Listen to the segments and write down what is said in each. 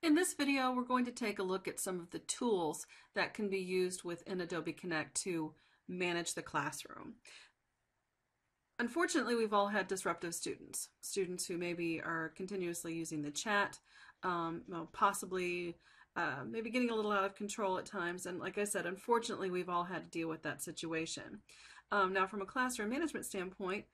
In this video, we're going to take a look at some of the tools that can be used within Adobe Connect to manage the classroom. Unfortunately, we've all had disruptive students who maybe are continuously using the chat, possibly maybe getting a little out of control at times. And like I said, unfortunately, we've all had to deal with that situation. Now, from a classroom management standpoint,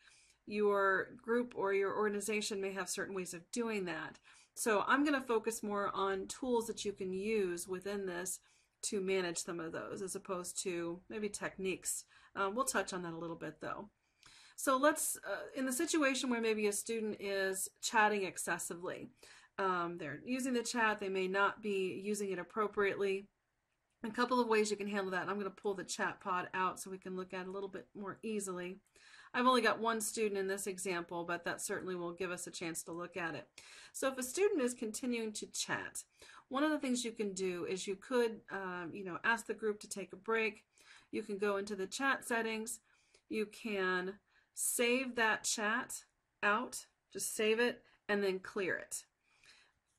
your group or your organization may have certain ways of doing that. So I'm going to focus more on tools that you can use within this to manage some of those, as opposed to maybe techniques. We'll touch on that a little bit though. So let's, in the situation where maybe a student is chatting excessively, they're using the chat, they may not be using it appropriately. A couple of ways you can handle that. And I'm going to pull the chat pod out so we can look at it a little bit more easily. I've only got one student in this example, but that certainly will give us a chance to look at it. So if a student is continuing to chat, one of the things you can do is you could ask the group to take a break. You can go into the chat settings. You can save that chat out, just save it, and then clear it.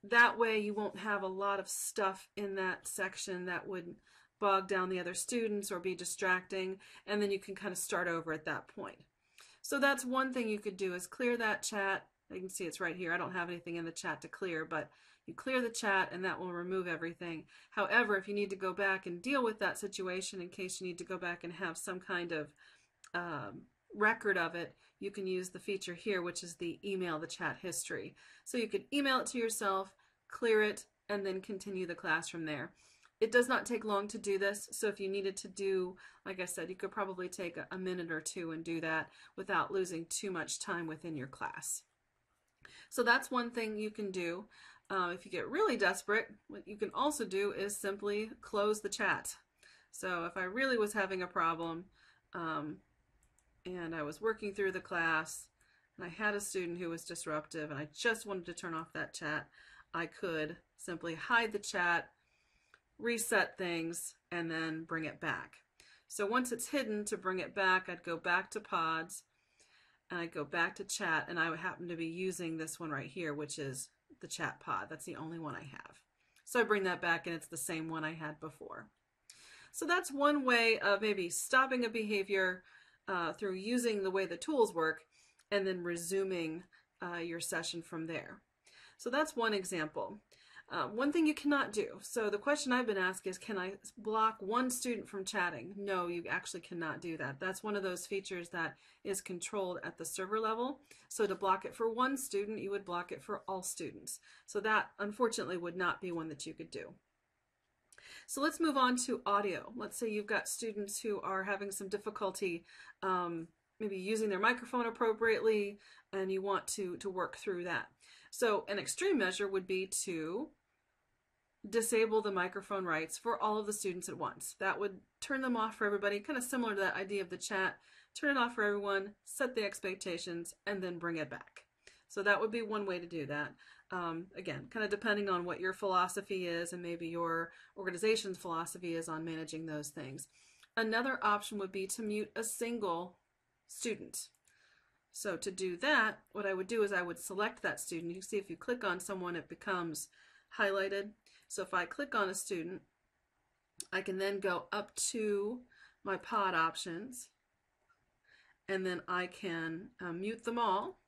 That way you won't have a lot of stuff in that section that would bog down the other students or be distracting, and then you can kind of start over at that point. So that's one thing you could do, is clear that chat. You can see it's right here. I don't have anything in the chat to clear, but you clear the chat and that will remove everything. However, if you need to go back and deal with that situation, in case you need to go back and have some kind of record of it, you can use the feature here, which is the email the chat history. So you could email it to yourself, clear it, and then continue the class from there. It does not take long to do this, so if you needed to do, like I said, you could probably take a minute or two and do that without losing too much time within your class. So that's one thing you can do. If you get really desperate, what you can also do is simply close the chat. So if I really was having a problem, and I was working through the class and I had a student who was disruptive and I just wanted to turn off that chat, I could simply hide the chat, reset things, and then bring it back. So once it's hidden, to bring it back, I'd go back to pods and I'd go back to chat, and I would happen to be using this one right here, which is the chat pod. That's the only one I have. So I bring that back and it's the same one I had before. So that's one way of maybe stopping a behavior through using the way the tools work, and then resuming your session from there. So that's one example. One thing you cannot do. So the question I've been asked is, can I block one student from chatting? No, you actually cannot do that. That's one of those features that is controlled at the server level. So to block it for one student, you would block it for all students. So that, unfortunately, would not be one that you could do. So let's move on to audio. Let's say you've got students who are having some difficulty maybe using their microphone appropriately, and you want to work through that. So an extreme measure would be to disable the microphone rights for all of the students at once. That would turn them off for everybody, kind of similar to that idea of the chat. Turn it off for everyone, set the expectations, and then bring it back. So that would be one way to do that. Again, kind of depending on what your philosophy is and maybe your organization's philosophy is on managing those things. Another option would be to mute a single student. So to do that, what I would do is I would select that student. You see, if you click on someone, it becomes highlighted. So if I click on a student, I can then go up to my pod options, and then I can mute them all,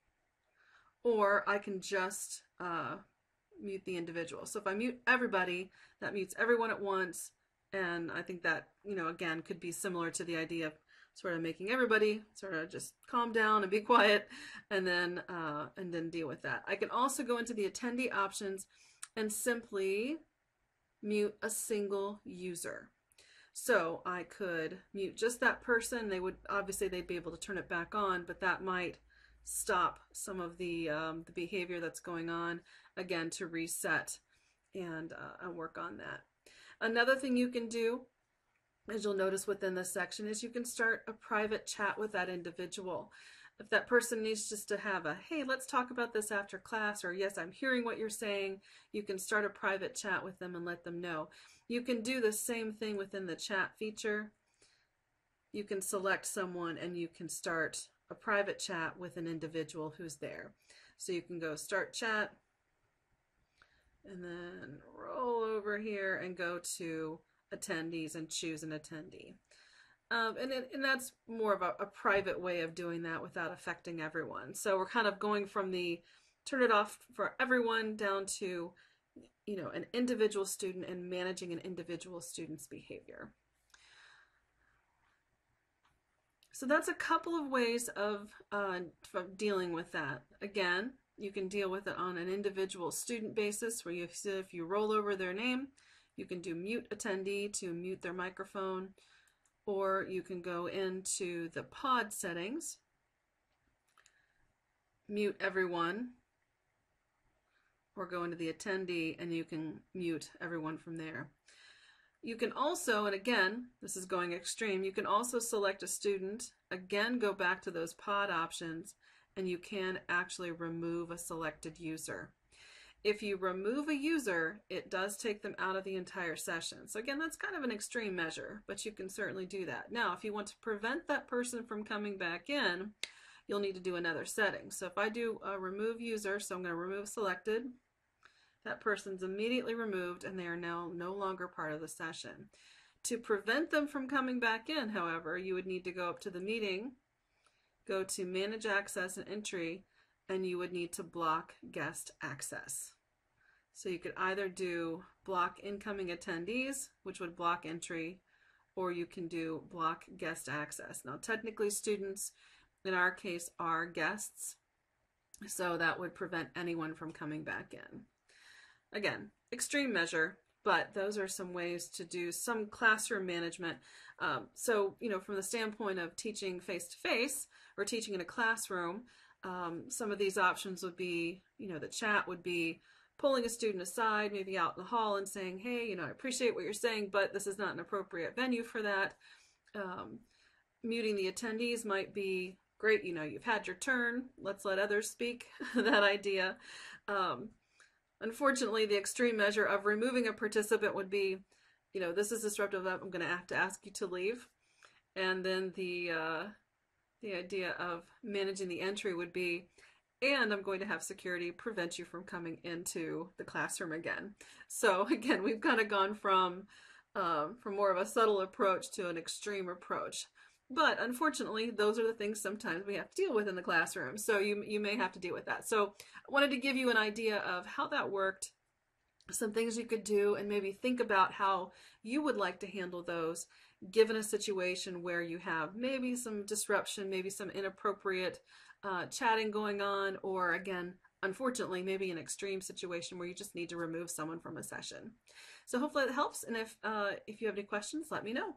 or I can just mute the individual. So if I mute everybody, that mutes everyone at once, and I think that, again, could be similar to the idea of sort of making everybody sort of just calm down and be quiet, and then deal with that. I can also go into the attendee options and simply mute a single user. So I could mute just that person. They'd be able to turn it back on, but that might stop some of the behavior that's going on, again, to reset and work on that. Another thing you can do, as you'll notice within this section, is you can start a private chat with that individual. If that person needs just to have a, hey, let's talk about this after class, or yes, I'm hearing what you're saying, you can start a private chat with them and let them know. You can do the same thing within the chat feature. You can select someone and you can start a private chat with an individual who's there. So you can go start chat, and then roll over here and go to attendees and choose an attendee. And that's more of a private way of doing that without affecting everyone. So we're kind of going from the turn it off for everyone down to, you know, an individual student and managing an individual student's behavior. So that's a couple of ways of dealing with that. Again, you can deal with it on an individual student basis where if you roll over their name, you can do mute attendee to mute their microphone, or you can go into the pod settings, mute everyone, or go into the attendee and you can mute everyone from there. You can also, and again, this is going extreme, you can also select a student, again go back to those pod options, and you can actually remove a selected user. If you remove a user, it does take them out of the entire session. So again, that's kind of an extreme measure, but you can certainly do that. Now, if you want to prevent that person from coming back in, you'll need to do another setting. So if I do a remove user, so I'm going to remove selected, that person's immediately removed and they are now no longer part of the session. To prevent them from coming back in, however, you would need to go up to the meeting, go to manage access and entry, and you would need to block guest access. So you could either do block incoming attendees, which would block entry, or you can do block guest access. Now technically students in our case are guests, so that would prevent anyone from coming back in. Again, extreme measure, but those are some ways to do some classroom management. So, you know, from the standpoint of teaching face-to-face or teaching in a classroom, some of these options would be, you know, the chat would be pulling a student aside, maybe out in the hall and saying, hey, you know, I appreciate what you're saying, but this is not an appropriate venue for that. Muting the attendees might be great, you know, you've had your turn, let's let others speak, that idea. Unfortunately, the extreme measure of removing a participant would be, you know, this is disruptive, I'm going to have to ask you to leave. And then the idea of managing the entry would be, and I'm going to have security prevent you from coming into the classroom again. So again, we've kind of gone from more of a subtle approach to an extreme approach. But unfortunately, those are the things sometimes we have to deal with in the classroom. So you may have to deal with that. So I wanted to give you an idea of how that worked, some things you could do, and maybe think about how you would like to handle those given a situation where you have maybe some disruption, maybe some inappropriate chatting going on, or again, unfortunately, maybe an extreme situation where you just need to remove someone from a session. So hopefully that helps. And if you have any questions, let me know.